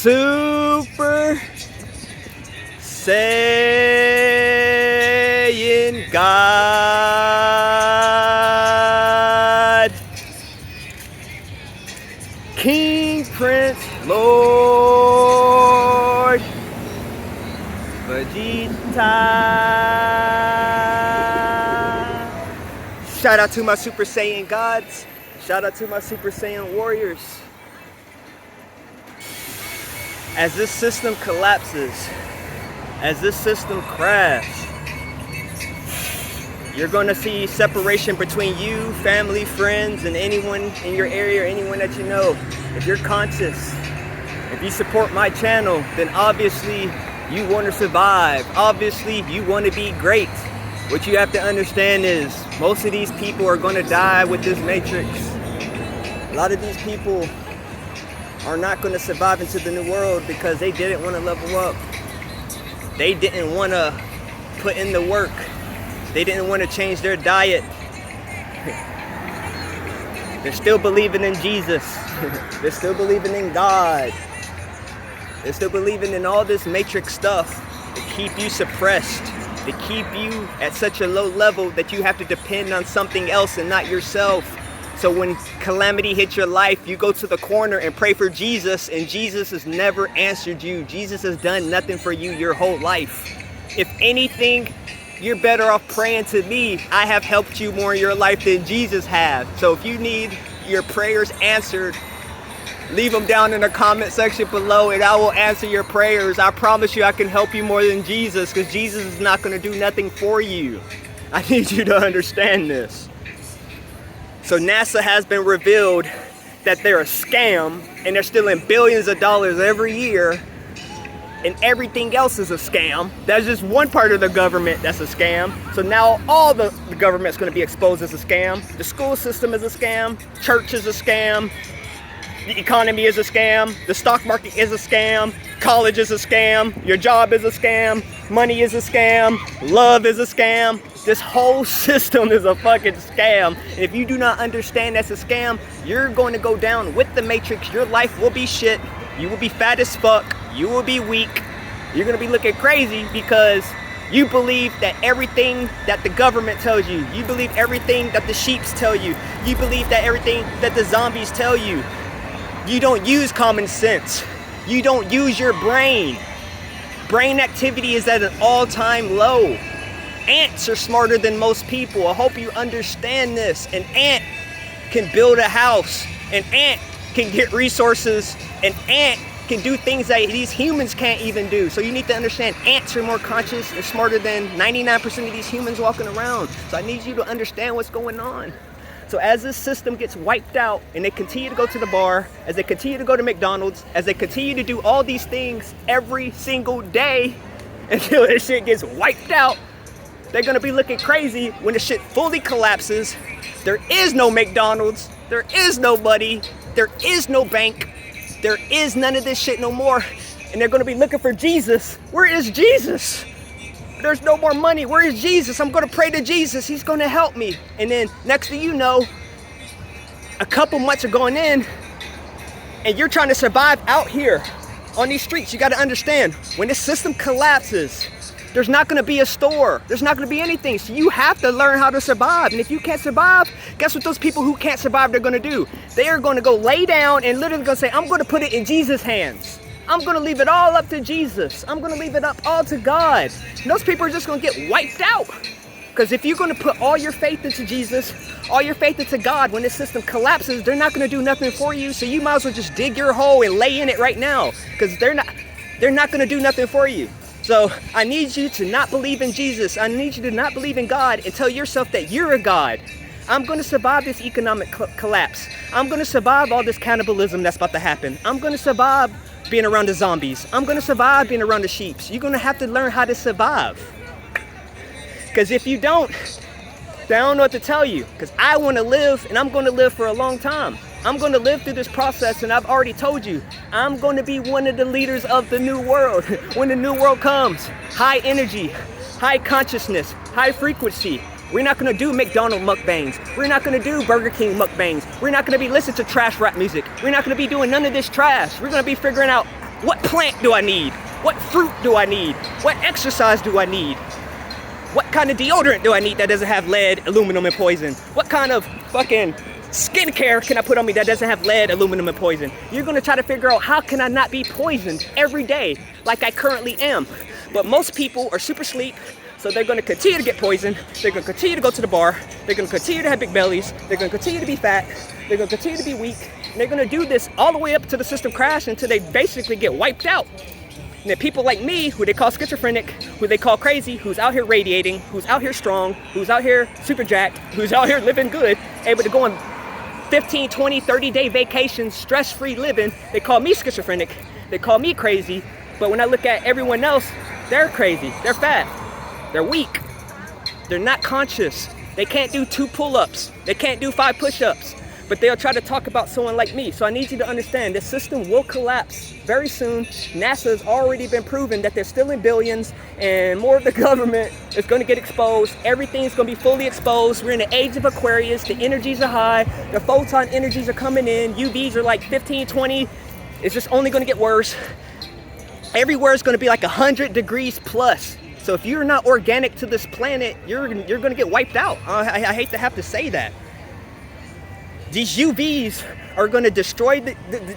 Super Saiyan God, King, Prince, Lord, Vegeta. Shout out to my Super Saiyan gods. Shout out to my Super Saiyan warriors. As this system collapses, as this system crashes, you're going to see separation between you, family, friends, and anyone in your area or anyone that you know. If you're conscious, if you support my channel, then obviously you want to survive. Obviously you want to be great. What you have to understand is most of these people are going to die with this matrix. A lot of these people are not going to survive into the new world because they didn't want to level up. They didn't want to put in the work. They didn't want to change their diet. They're still believing in Jesus. They're still believing in God. They're still believing in all this matrix stuff to keep you suppressed, to keep you at such a low level that you have to depend on something else and not yourself. So when calamity hits your life, you go to the corner and pray for Jesus, and Jesus has never answered you. Jesus has done nothing for you your whole life. If anything, you're better off praying to me. I have helped you more in your life than Jesus has. So if you need your prayers answered, leave them down in the comment section below and I will answer your prayers. I promise you I can help you more than Jesus, because Jesus is not going to do nothing for you. I need you to understand this. So NASA has been revealed that they're a scam and they're stealing billions of dollars every year, and everything else is a scam. That's just one part of the government that's a scam. So now all the government's going to be exposed as a scam. The school system is a scam. Church is a scam. The economy is a scam. The stock market is a scam. College is a scam. Your job is a scam. Money is a scam. Love is a scam. This whole system is a fucking scam. And if you do not understand that's a scam, you're going to go down with the matrix. Your life will be shit. You will be fat as fuck. You will be weak. You're going to be looking crazy because you believe that everything that the government tells you. You believe everything that the sheeps tell you. You believe that everything that the zombies tell you. You don't use common sense. You don't use your brain. Brain activity is at an all-time low. Ants are smarter than most people. I hope you understand this. An ant can build a house. An ant can get resources. An ant can do things that these humans can't even do. So you need to understand ants are more conscious and smarter than 99% of these humans walking around. So I need you to understand what's going on. So as this system gets wiped out and they continue to go to the bar, as they continue to go to McDonald's, as they continue to do all these things every single day until this shit gets wiped out, they're gonna be looking crazy when the shit fully collapses. There is no McDonald's, there is nobody, there is no bank, there is none of this shit no more. And they're gonna be looking for Jesus. Where is Jesus? There's no more money. Where is Jesus? I'm gonna pray to Jesus. He's gonna help me. And then next thing you know, a couple months are going in and you're trying to survive out here on these streets. You gotta understand, when this system collapses, there's not gonna be a store. There's not gonna be anything. So you have to learn how to survive. And if you can't survive, guess what those people who can't survive they're gonna do? They are gonna go lay down and literally gonna say, I'm gonna put it in Jesus' hands. I'm gonna leave it all up to Jesus. I'm gonna leave it up all to God. And those people are just gonna get wiped out. Because if you're gonna put all your faith into Jesus, all your faith into God, when this system collapses, they're not gonna do nothing for you. So you might as well just dig your hole and lay in it right now. Because they're not gonna do nothing for you. So I need you to not believe in Jesus. I need you to not believe in God and tell yourself that you're a God. I'm going to survive this economic collapse. I'm going to survive all this cannibalism that's about to happen. I'm going to survive being around the zombies. I'm going to survive being around the sheeps. You're going to have to learn how to survive. Because if you don't, I don't know what to tell you. Because I want to live, and I'm going to live for a long time. I'm going to live through this process, and I've already told you, I'm going to be one of the leaders of the new world. When the new world comes, high energy, high consciousness, high frequency. We're not going to do McDonald's mukbangs. We're not going to do Burger King mukbangs. We're not going to be listening to trash rap music. We're not going to be doing none of this trash. We're going to be figuring out What plant do I need? What fruit do I need? What exercise do I need? What kind of deodorant do I need that doesn't have lead, aluminum, and poison? What kind of fucking skincare can I put on me that doesn't have lead, aluminum, and poison? You're gonna try to figure out, how can I not be poisoned every day like I currently am? But most people are super sleep, so they're gonna continue to get poisoned. They're gonna continue to go to the bar. They're gonna continue to have big bellies. They're gonna continue to be fat. They're gonna continue to be weak. And they're gonna do this all the way up to the system crash until they basically get wiped out. And then people like me, who they call schizophrenic, who they call crazy, who's out here radiating, who's out here strong, who's out here super jacked, who's out here living good, able to go on 15, 20, 30-day vacations, stress-free living, they call me schizophrenic, they call me crazy. But when I look at everyone else, they're crazy, they're fat, they're weak, they're not conscious, they can't do 2 pull-ups, they can't do 5 push-ups, but they'll try to talk about someone like me. So I need you to understand, this system will collapse very soon. NASA has already been proven that they're still in billions, and more of the government is going to get exposed. Everything's going to be fully exposed. We're in the age of Aquarius. The energies are high. The photon energies are coming in. UVs are like 15, 20. It's just only going to get worse. Everywhere is going to be like 100 degrees plus. So if you're not organic to this planet, you're going to get wiped out. I hate to have to say that. These UVs are going to destroy,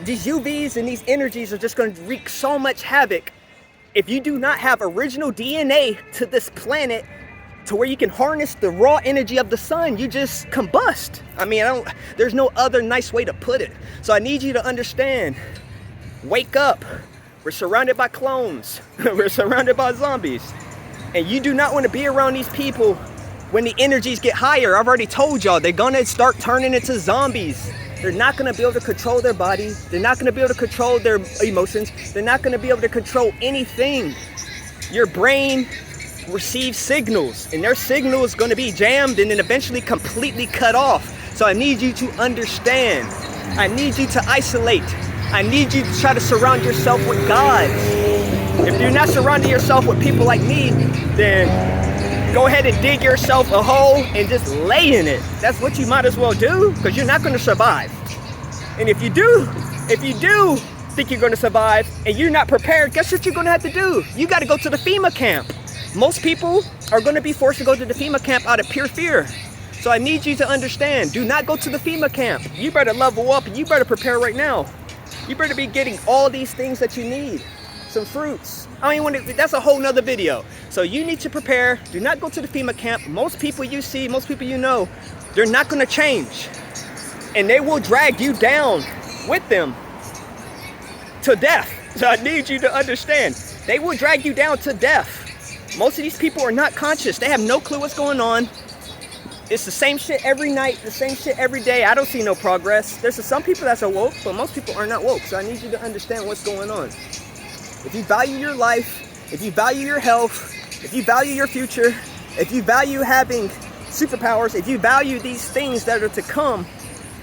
these UVs and these energies are just going to wreak so much havoc. If you do not have original DNA to this planet to where you can harness the raw energy of the sun, you just combust. I mean, there's no other nice way to put it. So I need you to understand, wake up. We're surrounded by clones. We're surrounded by zombies. And you do not want to be around these people when the energies get higher. I've already told y'all, they're gonna start turning into zombies. They're not gonna be able to control their body. They're not gonna be able to control their emotions. They're not gonna be able to control anything. Your brain receives signals, and their signal is gonna be jammed and then eventually completely cut off. So I need you to understand. I need you to isolate. I need you to try to surround yourself with gods. If you're not surrounding yourself with people like me, then go ahead and dig yourself a hole and just lay in it. That's what you might as well do, because you're not going to survive. And if you do think you're going to survive and you're not prepared, guess what you're going to have to do? You got to go to the FEMA camp. Most people are going to be forced to go to the FEMA camp out of pure fear. So I need you to understand, do not go to the FEMA camp. You better level up and you better prepare right now. You better be getting all these things that you need. Some fruits. I don't even want to, that's a whole nother video. So you need to prepare. Do not go to the FEMA camp. Most people you see, most people you know, they're not going to change. And they will drag you down with them to death. So I need you to understand, they will drag you down to death. Most of these people are not conscious. They have no clue what's going on. It's the same shit every night, the same shit every day. I don't see no progress. There's some people that's woke, but most people are not woke. So I need you to understand what's going on. If you value your life, if you value your health, if you value your future, if you value having superpowers, if you value these things that are to come,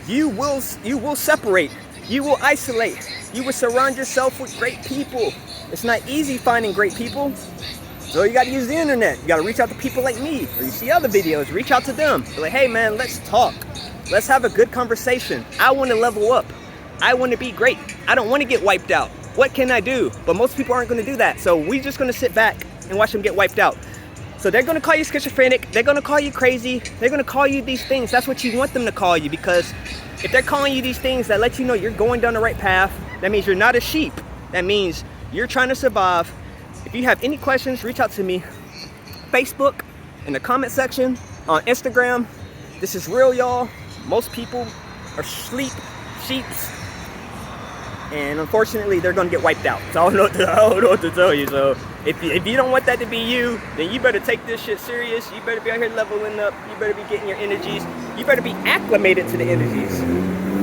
you will separate, you will isolate, you will surround yourself with great people. It's not easy finding great people, so you got to use the internet. You got to reach out to people like me, or you see other videos, reach out to them. Be like, hey man, let's talk. Let's have a good conversation. I want to level up. I want to be great. I don't want to get wiped out. What can I do? But most people aren't going to do that. So we're just going to sit back and watch them get wiped out. So they're going to call you schizophrenic. They're going to call you crazy. They're going to call you these things. That's what you want them to call you, because if they're calling you these things that let you know you're going down the right path, that means you're not a sheep. That means you're trying to survive. If you have any questions, reach out to me. Facebook, in the comment section, on Instagram. This is real, y'all. Most people are sheeps. And unfortunately, they're gonna get wiped out. So I don't know what to tell you. So if you don't want that to be you, then you better take this shit serious. You better be out here leveling up. You better be getting your energies. You better be acclimated to the energies.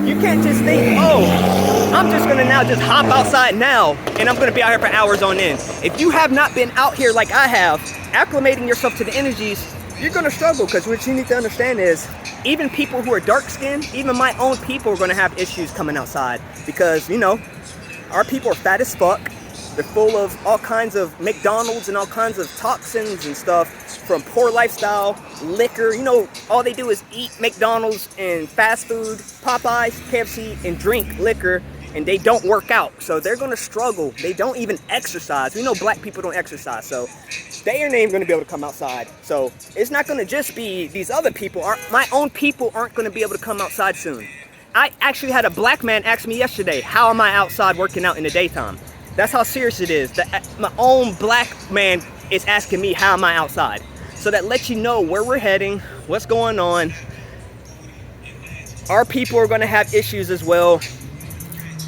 You can't just think, oh, I'm just gonna now just hop outside now and I'm gonna be out here for hours on end. If you have not been out here like I have, acclimating yourself to the energies, you're gonna struggle, because what you need to understand is, even people who are dark-skinned, even my own people are gonna have issues coming outside, because, you know, our people are fat as fuck. They're full of all kinds of McDonald's and all kinds of toxins and stuff from poor lifestyle, liquor. You know, all they do is eat McDonald's and fast food, Popeyes, KFC, and drink liquor. and they don't work out. So they're gonna struggle. They don't even exercise. We know black people don't exercise, so they ain't even gonna be able to come outside. So it's not gonna just be these other people. My own people aren't gonna be able to come outside soon. I actually had a black man ask me yesterday, how am I outside working out in the daytime? That's how serious it is. My own black man is asking me, how am I outside? So that lets you know where we're heading, what's going on. Our people are gonna have issues as well.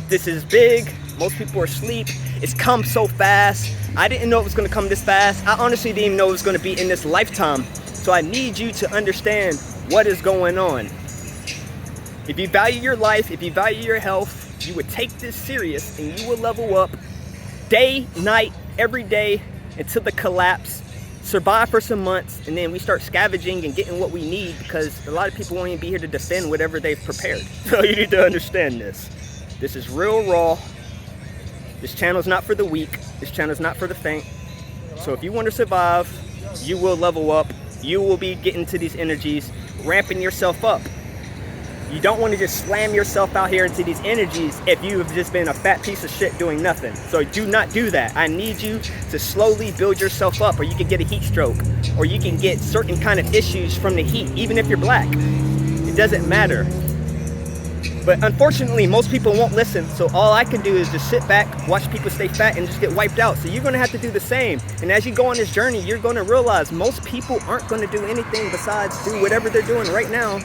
This is big. Most people are asleep. It's come so fast. I didn't know it was gonna come this fast. I honestly didn't even know it was gonna be in this lifetime. So I need you to understand what is going on. If you value your life, if you value your health, you would take this serious and you will level up day, night, every day until the collapse. Survive for some months, and then we start scavenging and getting what we need, because a lot of people won't even be here to defend whatever they've prepared. So you need to understand this. This is real raw. This channel's not for the weak. This channel's not for the faint. So if you want to survive, you will level up. You will be getting to these energies, ramping yourself up. You don't want to just slam yourself out here into these energies if you have just been a fat piece of shit doing nothing. So do not do that. I need you to slowly build yourself up, or you can get a heat stroke, or you can get certain kind of issues from the heat, even if you're black. It doesn't matter. But unfortunately, most people won't listen. So all I can do is just sit back, watch people stay fat, and just get wiped out. So you're going to have to do the same. And as you go on this journey, you're going to realize most people aren't going to do anything besides do whatever they're doing right now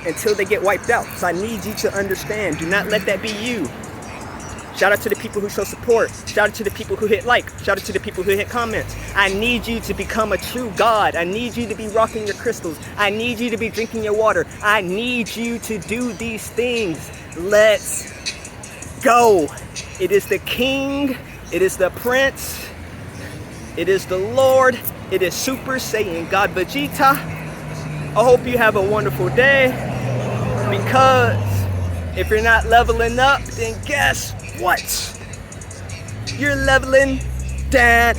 until they get wiped out. So I need you to understand. Do not let that be you. Shout out to the people who show support. Shout out to the people who hit like. Shout out to the people who hit comments. I need you to become a true God. I need you to be rocking your crystals. I need you to be drinking your water. I need you to do these things. Let's go. It is the King. It is the Prince. It is the Lord. It is Super Saiyan God Vegeta. I hope you have a wonderful day, because if you're not leveling up, then guess what? You're leveling down.